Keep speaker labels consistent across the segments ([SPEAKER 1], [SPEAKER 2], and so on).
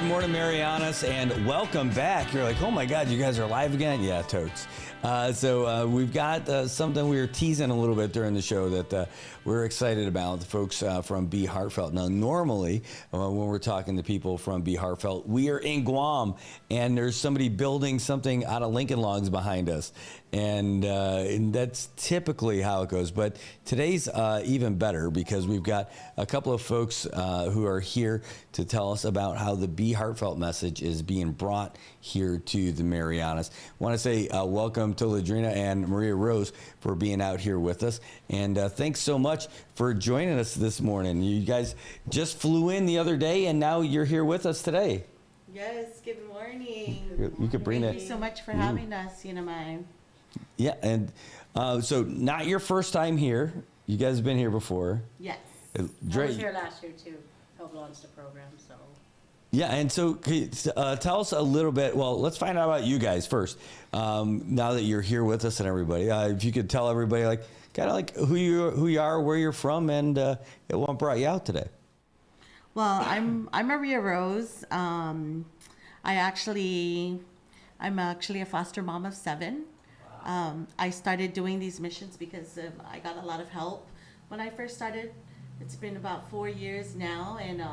[SPEAKER 1] Good morning, Marianas, and welcome back. You're like, oh my God, you guys are live again? Yeah, totes. So we've got something we were teasing a little bit during the show that we're excited about, the folks from BeHeartfelt. Now, normally, when we're talking to people from BeHeartfelt, we are in Guam, and there's somebody building something out of Lincoln Logs behind us. And that's typically how it goes. But today's even better because we've got a couple of folks who are here to tell us about how the BeHeartfelt message is being brought here to the Marianas. I want to say welcome to Ladrina and Maria Rose for being out here with us. And thanks so much for joining us this morning. You guys just flew in the other day, and now you're here with us today.
[SPEAKER 2] Yes, good morning.
[SPEAKER 1] You could bring that.
[SPEAKER 2] Thank you so much for having us, Mine.
[SPEAKER 1] Yeah, and so not your first time here. You guys have been here before.
[SPEAKER 2] Yes.
[SPEAKER 3] I was here last year too, helped launch the program, so.
[SPEAKER 1] Yeah, and so tell us a little bit. Well, let's find out about you guys first. Now that you're here with us and everybody, if you could tell everybody, kind of who you are, where you're from, and what brought you out today.
[SPEAKER 2] Well, I'm Maria Rose. I'm actually a foster mom of 7. I started doing these missions because I got a lot of help when I first started. It's been about 4 years now, and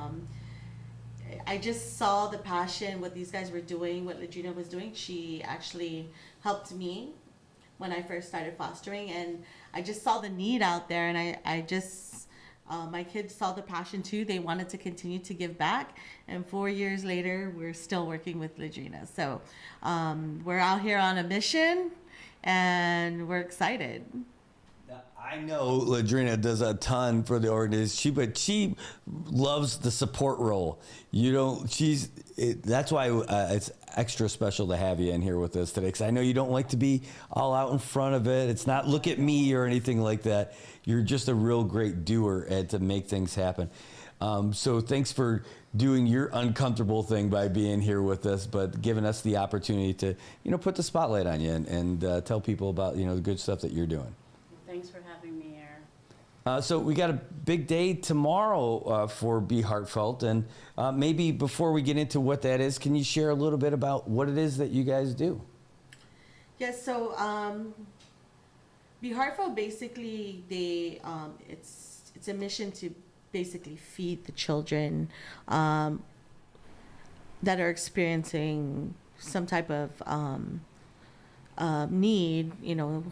[SPEAKER 2] I just saw the passion, what these guys were doing, what Ladrina was doing. She actually helped me when I first started fostering, and I just saw the need out there, and I just, my kids saw the passion too. They wanted to continue to give back, and 4 years later, we're still working with Ladrina. So we're out here on a mission, and we're excited.
[SPEAKER 1] I know Ladrina does a ton for the organization, but she loves the support role. That's why it's extra special to have you in here with us today, because I know you don't like to be all out in front of it. It's not look at me or anything like that. You're just a real great doer and to make things happen. So thanks for doing your uncomfortable thing by being here with us, but giving us the opportunity to, put the spotlight on you and tell people about, the good stuff that you're doing.
[SPEAKER 3] Thanks for having me here.
[SPEAKER 1] So we got a big day tomorrow for BeHeartfelt, and maybe before we get into what that is, can you share a little bit about what it is that you guys do?
[SPEAKER 2] Yes, so BeHeartfelt basically it's a mission to basically feed the children that are experiencing some type of need,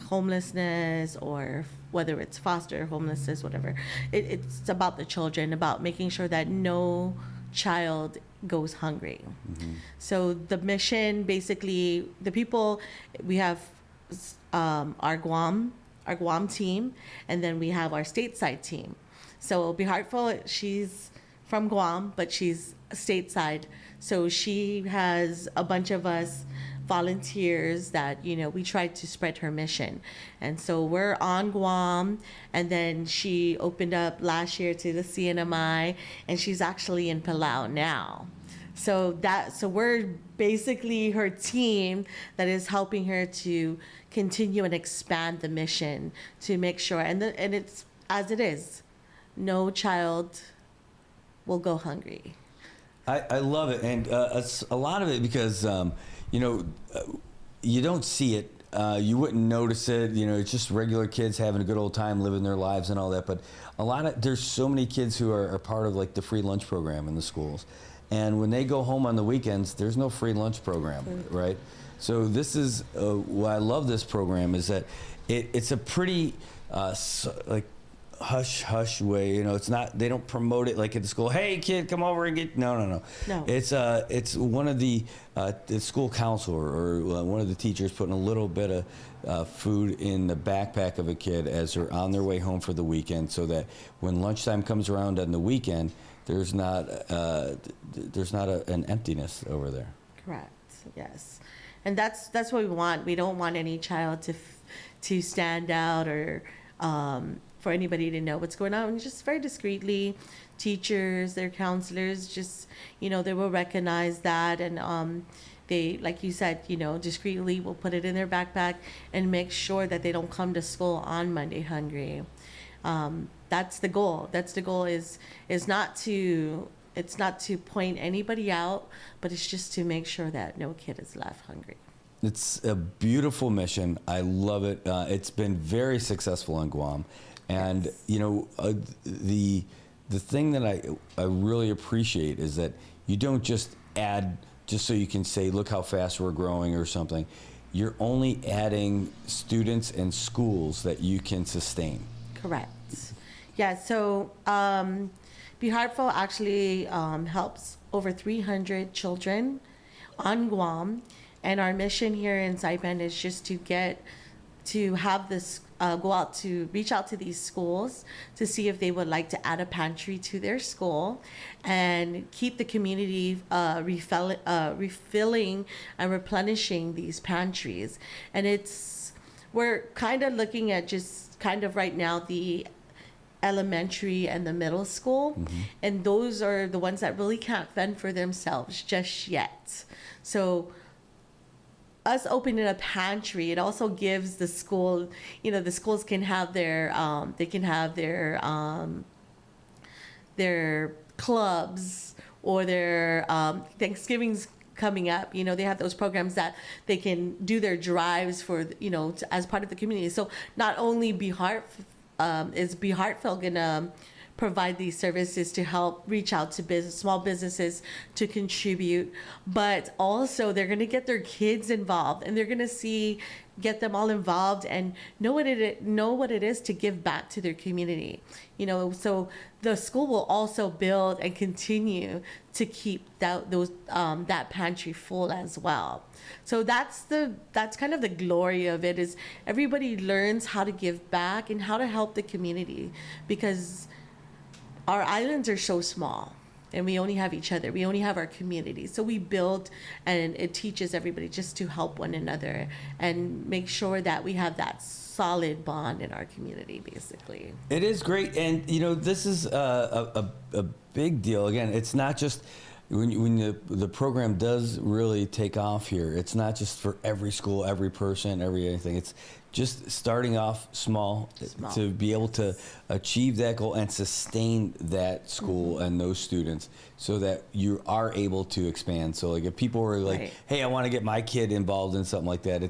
[SPEAKER 2] homelessness, or whether it's foster homelessness, whatever. It's about the children, about making sure that no child goes hungry. Mm-hmm. So the mission, basically, the people, we have our Guam team, and then we have our stateside team. So BeHeartfelt, she's from Guam, but she's stateside. So she has a bunch of us volunteers that, we tried to spread her mission. And so we're on Guam, and then she opened up last year to the CNMI, and she's actually in Palau now. So we're basically her team that is helping her to continue and expand the mission to make sure, and it's as it is, no child will go hungry.
[SPEAKER 1] I love it, and it's a lot of it because you don't see it, you wouldn't notice it. It's just regular kids having a good old time, living their lives and all that. But there's so many kids who are part of the free lunch program in the schools, and when they go home on the weekends, there's no free lunch program, right? So this is why I love this program is that it's a pretty hush way, it's not, they don't promote it like at the school, hey kid, come over and get, no. It's one of the school counselor or one of the teachers putting a little bit of food in the backpack of a kid as they're on their way home for the weekend, so that when lunchtime comes around on the weekend, there's not an emptiness over there.
[SPEAKER 2] Correct. Yes. And that's what we want. We don't want any child to stand out or for anybody to know what's going on. And just very discreetly, teachers, their counselors, just, they will recognize that. And they, like you said, discreetly will put it in their backpack and make sure that they don't come to school on Monday hungry. That's the goal. That's the goal is not to it's not to point anybody out, but it's just to make sure that no kid is left hungry.
[SPEAKER 1] It's a beautiful mission. I love it. It's been very successful on Guam, and
[SPEAKER 2] Yes.
[SPEAKER 1] the thing that I really appreciate is that you don't just add just so you can say, look how fast we're growing or something. You're only adding students and schools that you can sustain.
[SPEAKER 2] Correct. Yeah, so BeHeartfelt actually helps over 300 children on Guam, and our mission here in Saipan is just to have this go out to reach out to these schools to see if they would like to add a pantry to their school and keep the community refilling and replenishing these pantries. And we're kind of looking at just kind of right now the elementary and the middle school, and those are the ones that really can't fend for themselves just yet. So us opening a pantry, it also gives the school, the schools can have their clubs or their Thanksgiving's coming up. They have those programs that they can do their drives for, as part of the community. So not only is BeHeartfelt gonna provide these services to help reach out to small businesses to contribute, but also they're gonna get their kids involved, and they're gonna get them all involved and know what it is to give back to their community. So the school will also build and continue to keep that pantry full as well. So that's kind of the glory of it, is everybody learns how to give back and how to help the community, because our islands are so small and we only have each other. We only have our community. So we build, and it teaches everybody just to help one another and make sure that we have that solid bond in our community, basically.
[SPEAKER 1] It is great, and this is a big deal. Again, it's not just when the program does really take off here. It's not just for every school, every person, anything. It's just starting off small to be able to achieve that goal and sustain that school and those students, so that you are able to expand. So like if people were like,
[SPEAKER 2] Right.
[SPEAKER 1] hey, I want to get my kid involved in something like that,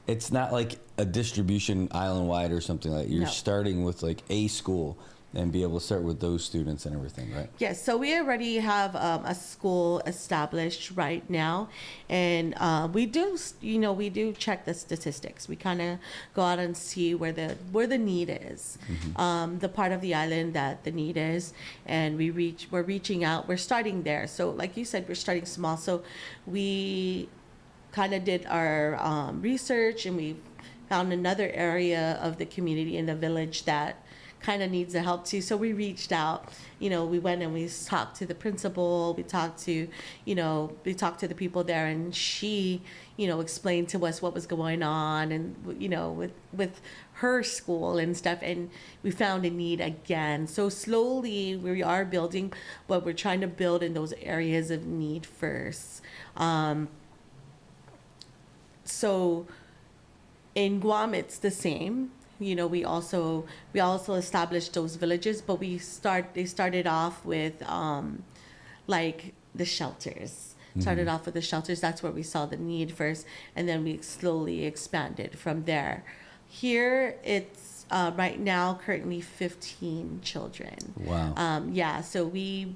[SPEAKER 1] it's not like a distribution island-wide or something like that. You're
[SPEAKER 2] No.
[SPEAKER 1] starting with like a school and be able to start with those students and everything, right?
[SPEAKER 2] Yes, so we already have a school established right now, and we do check the statistics. We kind of go out and see where the need is, the part of the island that the need is, and we're reaching out. We're starting there. So like you said, we're starting small. So we kind of did our research, and we found another area of the community in the village that kind of needs the help too. So we reached out, we went and we talked to the principal, we talked to the people there, and she, explained to us what was going on, and, with her school and stuff, and we found a need again. So slowly we are building, but we're trying to build in those areas of need first. So in Guam, it's the same. We also established those villages, but they started off with like the shelters. Started off with the shelters. That's where we saw the need first, and then we slowly expanded from there. Here, it's right now currently 15 children.
[SPEAKER 1] Wow.
[SPEAKER 2] Yeah, so we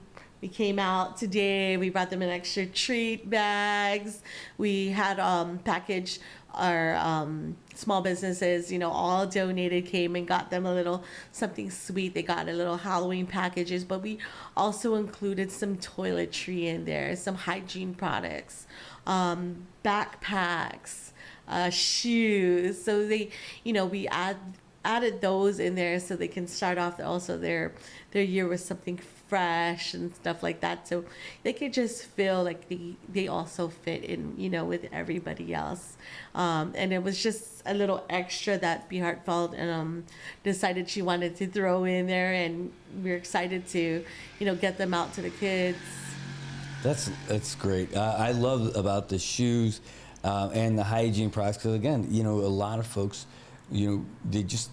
[SPEAKER 2] came out today. We brought them in extra treat bags. We had packaged our small businesses, all donated, came and got them a little something sweet. They got a little Halloween packages, but we also included some toiletry in there, some hygiene products, backpacks, shoes. So they, we added those in there so they can start off also their year with something fresh and stuff like that, so they could just feel like they also fit in, with everybody else. And it was just a little extra that BeHeartfelt decided she wanted to throw in there, and we're excited to, get them out to the kids.
[SPEAKER 1] That's great. I love about the shoes and the hygiene products, because again, a lot of folks, they just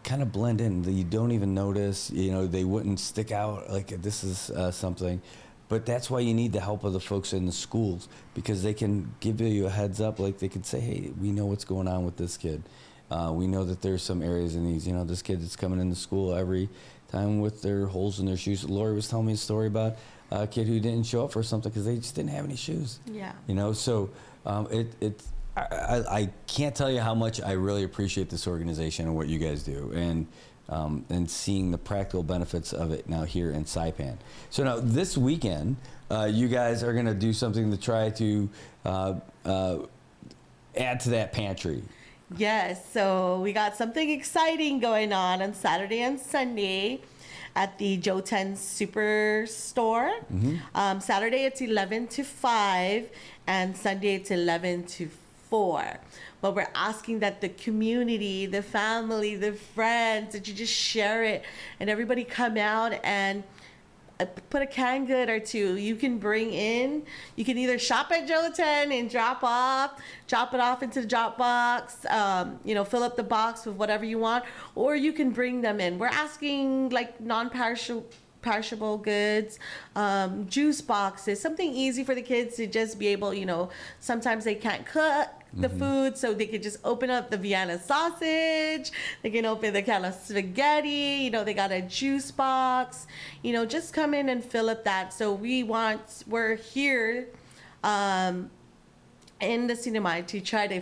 [SPEAKER 1] kind of blend in. You don't even notice, they wouldn't stick out like this is something. But that's why you need the help of the folks in the schools, because they can give you a heads up. Like they could say, hey, we know what's going on with this kid. We know that there's some areas in these, this kid that's coming into school every time with their holes in their shoes. Lori was telling me a story about a kid who didn't show up for something because they just didn't have any shoes.
[SPEAKER 2] Yeah.
[SPEAKER 1] So I can't tell you how much I really appreciate this organization and what you guys do, and seeing the practical benefits of it now here in Saipan. So now this weekend, you guys are going to do something to try to add to that pantry.
[SPEAKER 2] Yes, so we got something exciting going on Saturday and Sunday at the Joten Superstore. Saturday it's 11 to 5 and Sunday it's 11 to 4. But we're asking that the community, the family, the friends, that you just share it and everybody come out and put a canned good or two. You can bring in, you can either shop at Joten and drop it off into the drop box, fill up the box with whatever you want, or you can bring them in. We're asking like non-perishable goods, juice boxes, something easy for the kids to just be able, sometimes they can't cook the food, so they could just open up the Vienna sausage, they can open the can of spaghetti, they got a juice box, just come in and fill up that. So we're here in the cinema to try to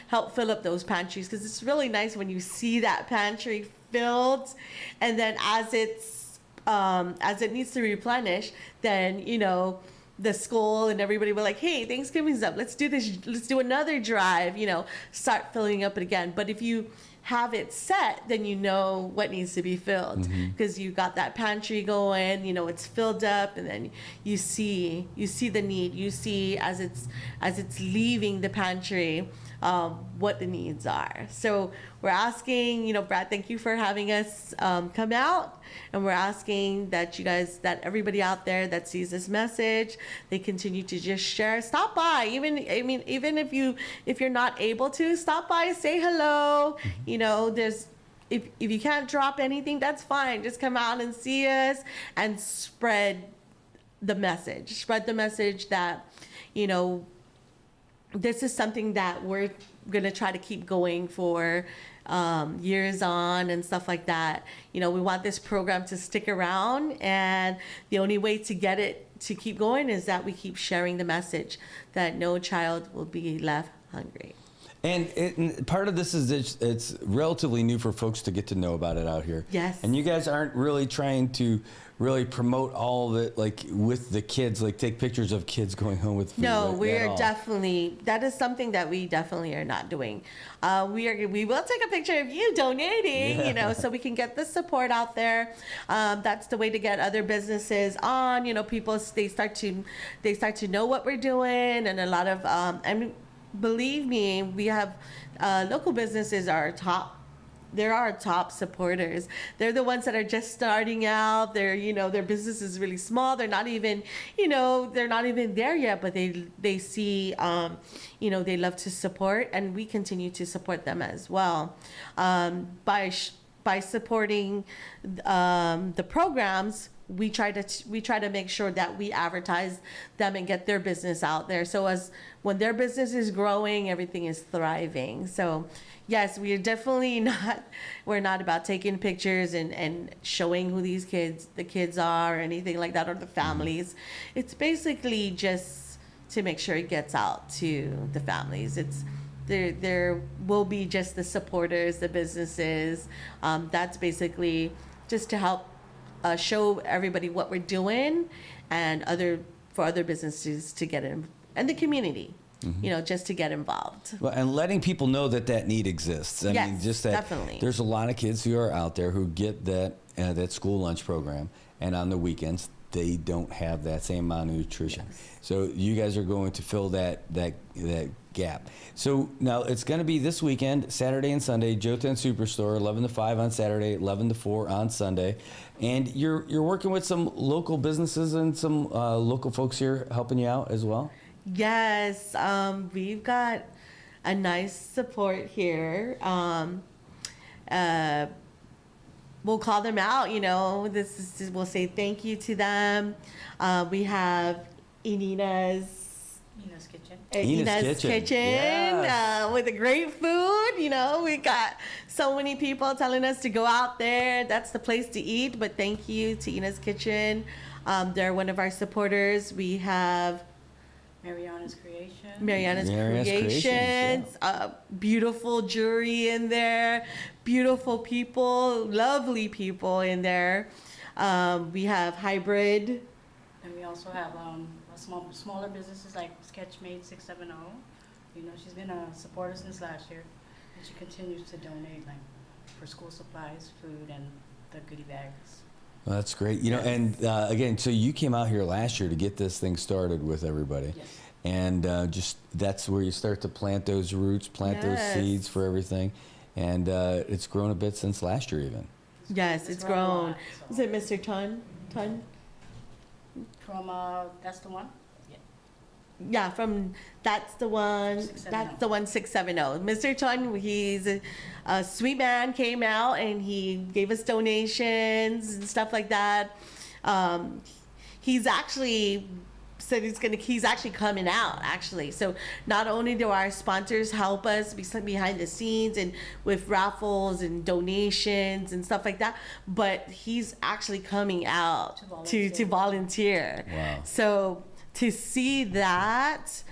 [SPEAKER 2] help fill up those pantries, because it's really nice when you see that pantry filled, and then as it needs to replenish, then the school and everybody were like, hey, Thanksgiving's up, let's do this, let's do another drive, start filling up it again. But if you have it set, then you know what needs to be filled, because you got that pantry going, it's filled up, and then you see the need, you see as it's leaving the pantry, what the needs are. So we're asking, Brad, thank you for having us come out, and we're asking that everybody out there that sees this message, they continue to just share, stop by, even if you're not able to, stop by, say hello. If you can't drop anything, that's fine, just come out and see us and spread the message that this is something that we're going to try to keep going for years on and stuff like that. We want this program to stick around, and the only way to get it to keep going is that we keep sharing the message that no child will be left hungry.
[SPEAKER 1] And part of this is it's relatively new for folks to get to know about it out here.
[SPEAKER 2] Yes.
[SPEAKER 1] And you guys aren't really trying to really promote all of it, like with the kids, like take pictures of kids going home with food.
[SPEAKER 2] No, that is something that we definitely are not doing. We will take a picture of you donating, so we can get the support out there. That's the way to get other businesses on. People, they start to know what we're doing, and a lot of believe me, we have local businesses they're our top supporters. They're the ones that are just starting out. Their business is really small. They're not even there yet, but they see, they love to support, and we continue to support them as well. By supporting the programs, we try to make sure that we advertise them and get their business out there. So when their business is growing, everything is thriving. So yes, we are definitely we're not about taking pictures and showing who the kids are or anything like that, or the families. It's basically just to make sure it gets out to the families. There will be just the supporters, the businesses. That's basically just to help show everybody what we're doing, and for other businesses to get in, and the community, just to get involved.
[SPEAKER 1] Well, and letting people know that need exists. I mean, just that
[SPEAKER 2] definitely.
[SPEAKER 1] There's a lot of kids who are out there who get that school lunch program, and on the weekends they don't have that same amount of nutrition.
[SPEAKER 2] Yes.
[SPEAKER 1] So you guys are going to fill that gap. So now it's going to be this weekend, Saturday and Sunday, Joten Superstore, 11 to 5 on Saturday, 11 to 4 on Sunday. And you're working with some local businesses and some local folks here helping you out as well?
[SPEAKER 2] Yes, we've got a nice support here. we'll call them out. We'll say thank you to them. We have
[SPEAKER 3] Nina's Kitchen.
[SPEAKER 1] Ina's Kitchen. Yes.
[SPEAKER 2] With the great food. We got so many people telling us to go out there. That's the place to eat. But thank you to Ina's Kitchen. They're one of our supporters. We have
[SPEAKER 3] Mariana's Creation.
[SPEAKER 2] Mariana's
[SPEAKER 1] Creations,
[SPEAKER 2] Creations. Beautiful jewelry in there. Beautiful people. Lovely people in there. We have Hybrid.
[SPEAKER 3] And we also have smaller businesses like Sketchmade 670. She's been a supporter since last year, and she continues to donate for school supplies, food, and the goodie bags.
[SPEAKER 1] Well, that's great. And again, so you came out here last year to get this thing started with everybody.
[SPEAKER 3] Yes.
[SPEAKER 1] And that's where you start to plant those roots, plant those seeds for everything. And it's grown a bit since last year even.
[SPEAKER 2] Yes, it's grown. Was it Mr. Tun?
[SPEAKER 3] From, that's the one?
[SPEAKER 2] Yeah, from that's the one 670. Mr. Tun, he's a sweet man, came out and he gave us donations and stuff like that. He's actually said he's actually coming out actually. So not only do our sponsors help us behind the scenes and with raffles and donations and stuff like that, but he's actually coming out to volunteer.
[SPEAKER 1] Wow.
[SPEAKER 2] So to see that,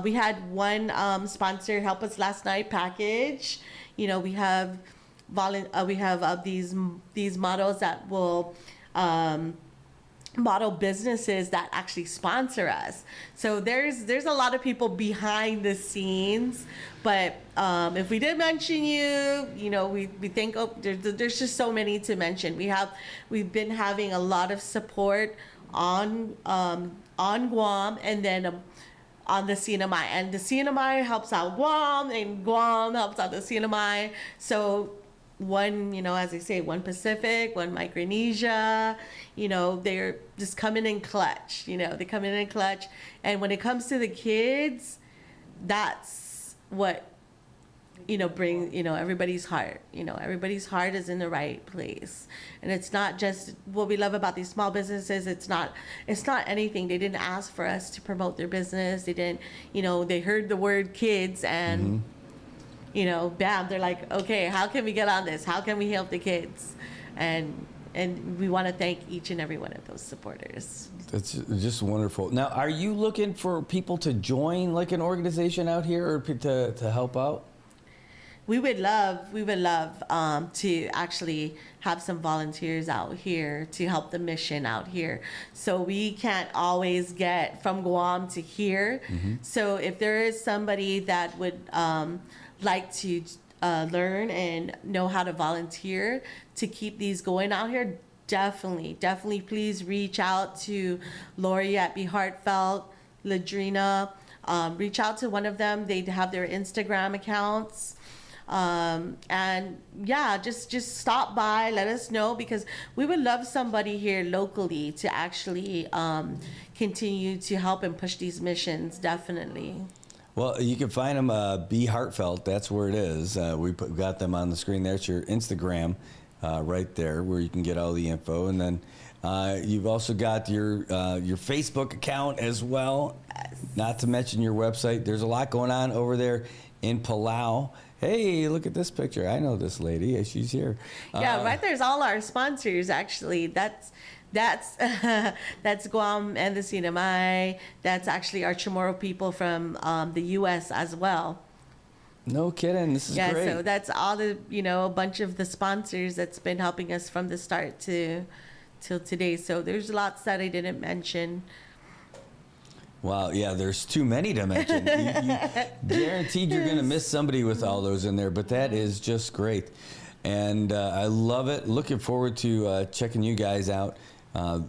[SPEAKER 2] we had one sponsor help us last night package. We have these models that will model businesses that actually sponsor us. So there's a lot of people behind the scenes, but if we did mention you, we think there's just so many to mention. We've been having a lot of support on Guam, and then on the CNMI, and the CNMI helps out Guam, and Guam helps out the CNMI. So one, as I say, one Pacific, one Micronesia, they're just coming in clutch. They come in clutch, and when it comes to the kids, that's what bring everybody's heart. Everybody's heart is in the right place, and it's not just what we love about these small businesses. It's not anything. They didn't ask for us to promote their business. They didn't. They heard the word kids and. Bam, they're like, okay, how can we get on this? How can we help the kids? And we want to thank each and every one of those supporters.
[SPEAKER 1] That's just wonderful. Now, are you looking for people to join like an organization out here or to help out?
[SPEAKER 2] We would love to actually have some volunteers out here to help the mission out here. So we can't always get from Guam to here. Mm-hmm. So if there is somebody that would like to learn and know how to volunteer to keep these going out here, definitely please reach out to Lori at BeHeartfelt, Ladrina. Reach out to one of them. They have their Instagram accounts. And yeah, just stop by, let us know, because we would love somebody here locally to actually continue to help and push these missions, definitely.
[SPEAKER 1] Well, you can find them, BeHeartfelt, that's where it is. We got them on the screen there. It's your Instagram right there where you can get all the info. And then you've also got your Facebook account as well, yes. Not to mention your website. There's a lot going on over there in Palau. Hey, look at this picture. I know this lady. She's here.
[SPEAKER 2] Yeah, right there's all our sponsors, actually. That's Guam and the CNMI. That's actually our Chamorro people from the U.S. as well.
[SPEAKER 1] No kidding. This is great.
[SPEAKER 2] Yeah, so that's all the, a bunch of the sponsors that's been helping us from the start till today. So there's lots that I didn't mention.
[SPEAKER 1] Wow, yeah, there's too many to mention. you guaranteed you're going to miss somebody with all those in there, but that is just great. And I love it. Looking forward to checking you guys out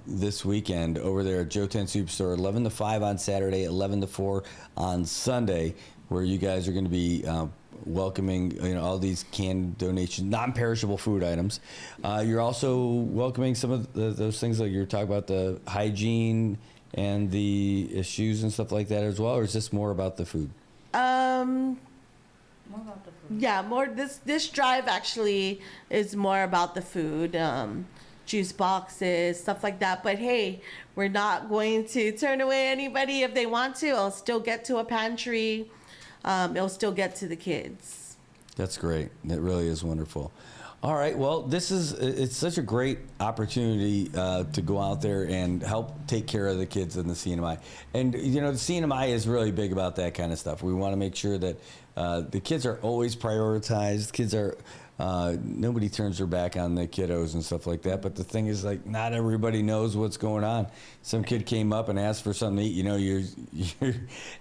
[SPEAKER 1] this weekend over there at Joe 10 Superstore, 11 to 5 on Saturday, 11 to 4 on Sunday, where you guys are going to be welcoming all these canned donations, non-perishable food items. You're also welcoming some of those things like you're talking about, the hygiene and the issues and stuff like that as well, or is this more about the food?
[SPEAKER 3] More about the food. food.
[SPEAKER 2] Yeah, more this drive actually is more about the food, juice boxes, stuff like that. But hey, we're not going to turn away anybody if they want to. It'll still get to a pantry. It'll still get to the kids.
[SPEAKER 1] That's great. It really is wonderful. All right. Well, it's such a great opportunity to go out there and help take care of the kids in the CNMI. And, you know, the CNMI is really big about that kind of stuff. We want to make sure that the kids are always prioritized. Kids are, nobody turns their back on the kiddos and stuff like that. But the thing is, like, not everybody knows what's going on. Some kid came up and asked for something to eat, you know, you're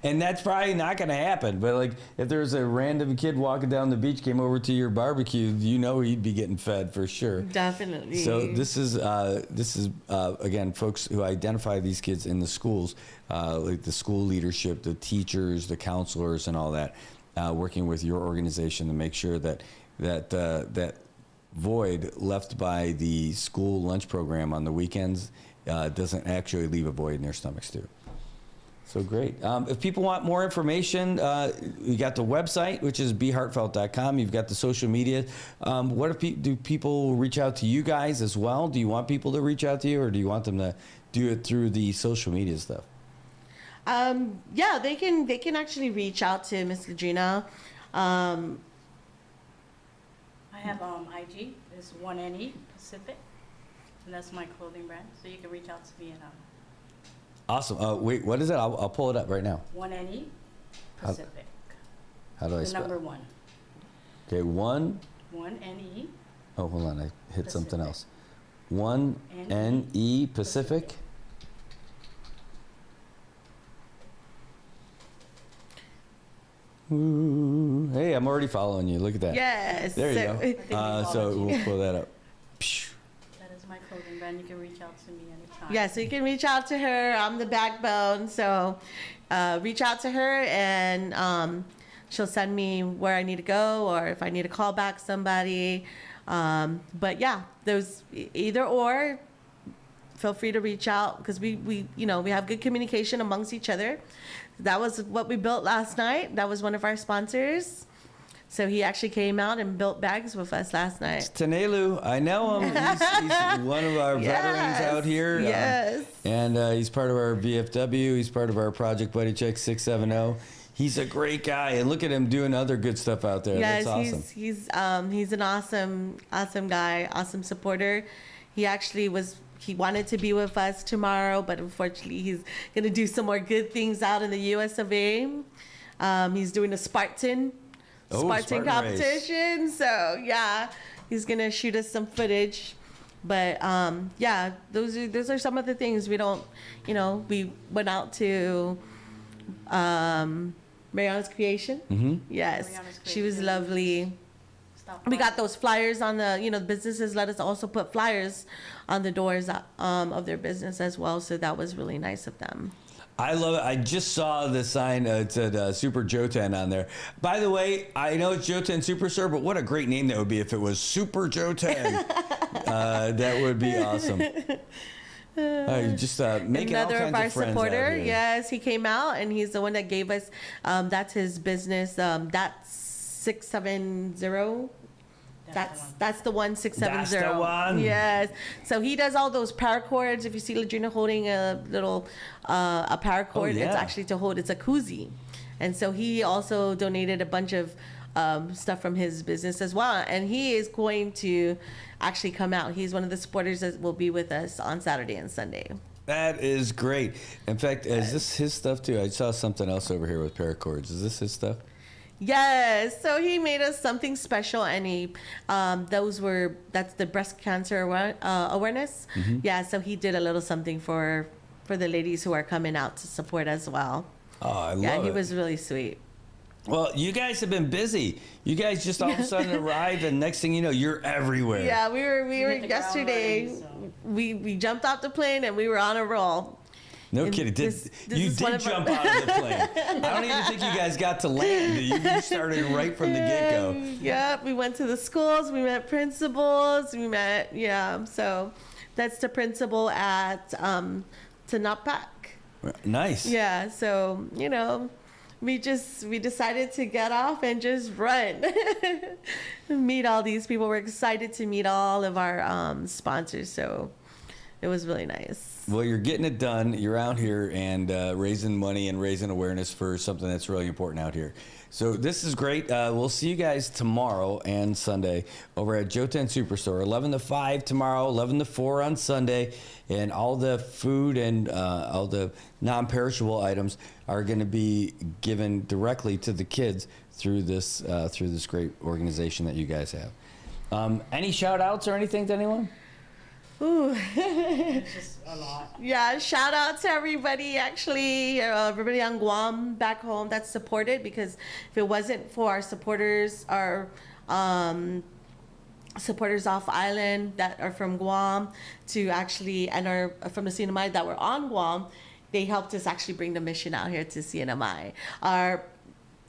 [SPEAKER 1] and that's probably not going to happen. But, like, if there's a random kid walking down the beach, came over to your barbecue, you know he'd be getting fed for sure.
[SPEAKER 2] Definitely.
[SPEAKER 1] So this is again, folks who identify these kids in the schools, like the school leadership, the teachers, the counselors, and all that, working with your organization to make sure that that void left by the school lunch program on the weekends doesn't actually leave a void in their stomachs too. So great. If people want more information, you got the website, which is BeHeartfelt.com. You've got the social media. What if do people reach out to you guys as well? Do you want people to reach out to you, or do you want them to do it through the social media stuff?
[SPEAKER 2] Yeah, they can actually reach out to Miss Ladrina.
[SPEAKER 3] I have IG. It's 1NE Pacific, and that's my clothing brand. So you can reach out to me and
[SPEAKER 1] Awesome. Wait, what is it? I'll pull it up right now.
[SPEAKER 3] 1NE Pacific.
[SPEAKER 1] How do I
[SPEAKER 3] The
[SPEAKER 1] spell?
[SPEAKER 3] number 1.
[SPEAKER 1] Okay,
[SPEAKER 3] 1NE.
[SPEAKER 1] Oh, hold on. I hit something
[SPEAKER 3] Pacific.
[SPEAKER 1] else. 1NE Pacific. Ooh, hey, I'm already following you. Look at that.
[SPEAKER 2] Yes.
[SPEAKER 1] There you
[SPEAKER 2] so-
[SPEAKER 1] go. So we'll pull that up.
[SPEAKER 3] That is my clothing brand. You can reach out to me anytime.
[SPEAKER 2] Yeah, so you can reach out to her. I'm the backbone. So reach out to her, and she'll send me where I need to go, or if I need to call back somebody. But yeah, those either or. Feel free to reach out, because we have good communication amongst each other. That was what we built last night. That was one of our sponsors. So he actually came out and built bags with us last night.
[SPEAKER 1] Tanelu, I know him. He's one of our veterans out here.
[SPEAKER 2] Yes.
[SPEAKER 1] And he's part of our VFW. He's part of our Project Buddy Check 670. He's a great guy, and look at him doing other good stuff out there.
[SPEAKER 2] Yes,
[SPEAKER 1] That's awesome.
[SPEAKER 2] he's an awesome guy, awesome supporter. He actually he wanted to be with us tomorrow, but unfortunately he's going to do some more good things out in the US of A. He's doing a Spartan
[SPEAKER 1] Spartan
[SPEAKER 2] competition.
[SPEAKER 1] race.
[SPEAKER 2] So yeah, he's going to shoot us some footage. But yeah, those are some of the things we don't, we went out to Mariana's Creation.
[SPEAKER 1] Mm-hmm.
[SPEAKER 2] Yes,
[SPEAKER 3] Mariana's
[SPEAKER 2] she was
[SPEAKER 3] Creation.
[SPEAKER 2] lovely.
[SPEAKER 3] Stop
[SPEAKER 2] We
[SPEAKER 3] by.
[SPEAKER 2] got those flyers on the businesses let us also put flyers on the doors of their business as well. So that was really nice of them.
[SPEAKER 1] I love it. I just saw the sign. It said Super Joten on there. By the way, I know it's Joten Superstore, but what a great name that would be if it was Super Joten. That would be awesome. Just making
[SPEAKER 2] Another
[SPEAKER 1] all kinds
[SPEAKER 2] of our
[SPEAKER 1] of friends
[SPEAKER 2] supporter,
[SPEAKER 1] out here.
[SPEAKER 2] yes, he came out and he's the one that gave us. That's his business. That's 670. That's the one 670.
[SPEAKER 1] That's the one.
[SPEAKER 2] Yes. So he does all those paracords. If you see Ladrina holding a little a paracord,
[SPEAKER 1] yeah.
[SPEAKER 2] it's actually to hold. It's a koozie, and so he also donated a bunch of stuff from his business as well. And he is going to actually come out. He's one of the supporters that will be with us on Saturday and Sunday.
[SPEAKER 1] That is great. In fact, is this his stuff too? I saw something else over here with paracords. Is this his stuff?
[SPEAKER 2] Yes, so he made us something special, and that's the breast cancer awareness.
[SPEAKER 1] Mm-hmm.
[SPEAKER 2] Yeah, so he did a little something for the ladies who are coming out to support as well.
[SPEAKER 1] Oh, I love it.
[SPEAKER 2] Yeah, he was really sweet.
[SPEAKER 1] Well, you guys have been busy. You guys just all of a sudden arrived, and next thing you know, you're everywhere.
[SPEAKER 2] Yeah, we were
[SPEAKER 3] hit the ground
[SPEAKER 2] yesterday.
[SPEAKER 3] running, so.
[SPEAKER 2] We jumped off the plane and we were on a roll.
[SPEAKER 1] No
[SPEAKER 2] And
[SPEAKER 1] kidding.
[SPEAKER 2] this
[SPEAKER 1] You
[SPEAKER 2] is one
[SPEAKER 1] did
[SPEAKER 2] of our-
[SPEAKER 1] jump out of the plane. I don't even think you guys got to land. You started right from the get-go.
[SPEAKER 2] Yeah, we went to the schools. We met principals. So that's the principal at Tanapak.
[SPEAKER 1] Nice.
[SPEAKER 2] Yeah, so, we decided to get off and just run, meet all these people. We're excited to meet all of our sponsors. So it was really nice.
[SPEAKER 1] Well, you're getting it done. You're out here and raising money and raising awareness for something that's really important out here. So this is great. We'll see you guys tomorrow and Sunday over at Joten Superstore, 11 to 5 tomorrow, 11 to 4 on Sunday. And all the food and all the non-perishable items are going to be given directly to the kids through this great organization that you guys have. Any shout outs or anything to anyone?
[SPEAKER 2] Ooh.
[SPEAKER 3] It's just a lot.
[SPEAKER 2] Yeah, shout out to everybody, actually, everybody on Guam back home that's supported, because if it wasn't for our supporters, our supporters off island that are from Guam to actually, and are from the CNMI that were on Guam, they helped us actually bring the mission out here to CNMI.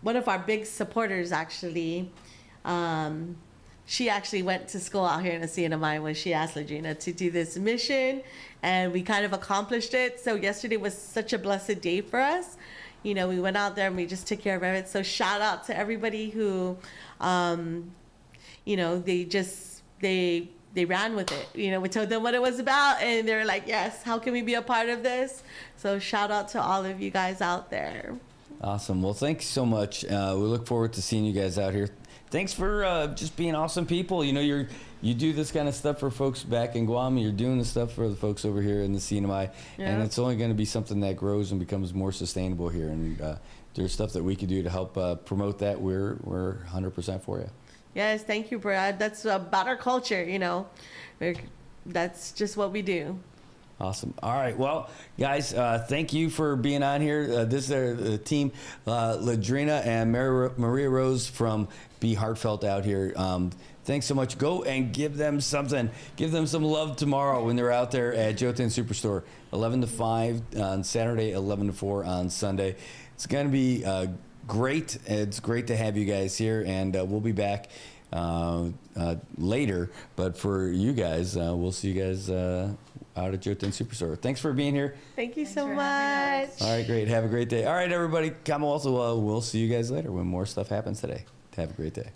[SPEAKER 2] One of our big supporters, actually, she actually went to school out here in the CNMI when she asked Ladrina to do this mission, and we kind of accomplished it. So yesterday was such a blessed day for us. You know, we went out there and we just took care of it. So shout out to everybody who, you know, they ran with it. You know, we told them what it was about, and they were like, yes, how can we be a part of this? So shout out to all of you guys out there.
[SPEAKER 1] Awesome. Well, thanks so much. We look forward to seeing you guys out here. Thanks for just being awesome people. You know, you do this kind of stuff for folks back in Guam. You're doing the stuff for the folks over here in the CNMI, and it's only going to be something that grows and becomes more sustainable here. And there's stuff that we could do to help promote that. We're 100% for you.
[SPEAKER 2] Yes, thank you, Brad. That's about our culture. You know, that's just what we do.
[SPEAKER 1] Awesome. All right. Well, guys, thank you for being on here. This is the team, Ladrina and Maria Rose from BeHeartfelt out here. Thanks so much. Go and give them something. Give them some love tomorrow when they're out there at Joten Superstore, 11 to 5 on Saturday, 11 to 4 on Sunday. It's going to be great. It's great to have you guys here, and we'll be back later. But for you guys, we'll see you guys out at Joten Superstore. Thanks for being here.
[SPEAKER 2] Thank you
[SPEAKER 3] Thanks
[SPEAKER 2] so
[SPEAKER 3] for having
[SPEAKER 2] much.
[SPEAKER 3] us.
[SPEAKER 1] All right, great. Have a great day. All right, everybody, Commonwealth, we'll see you guys later when more stuff happens today. Have a great day.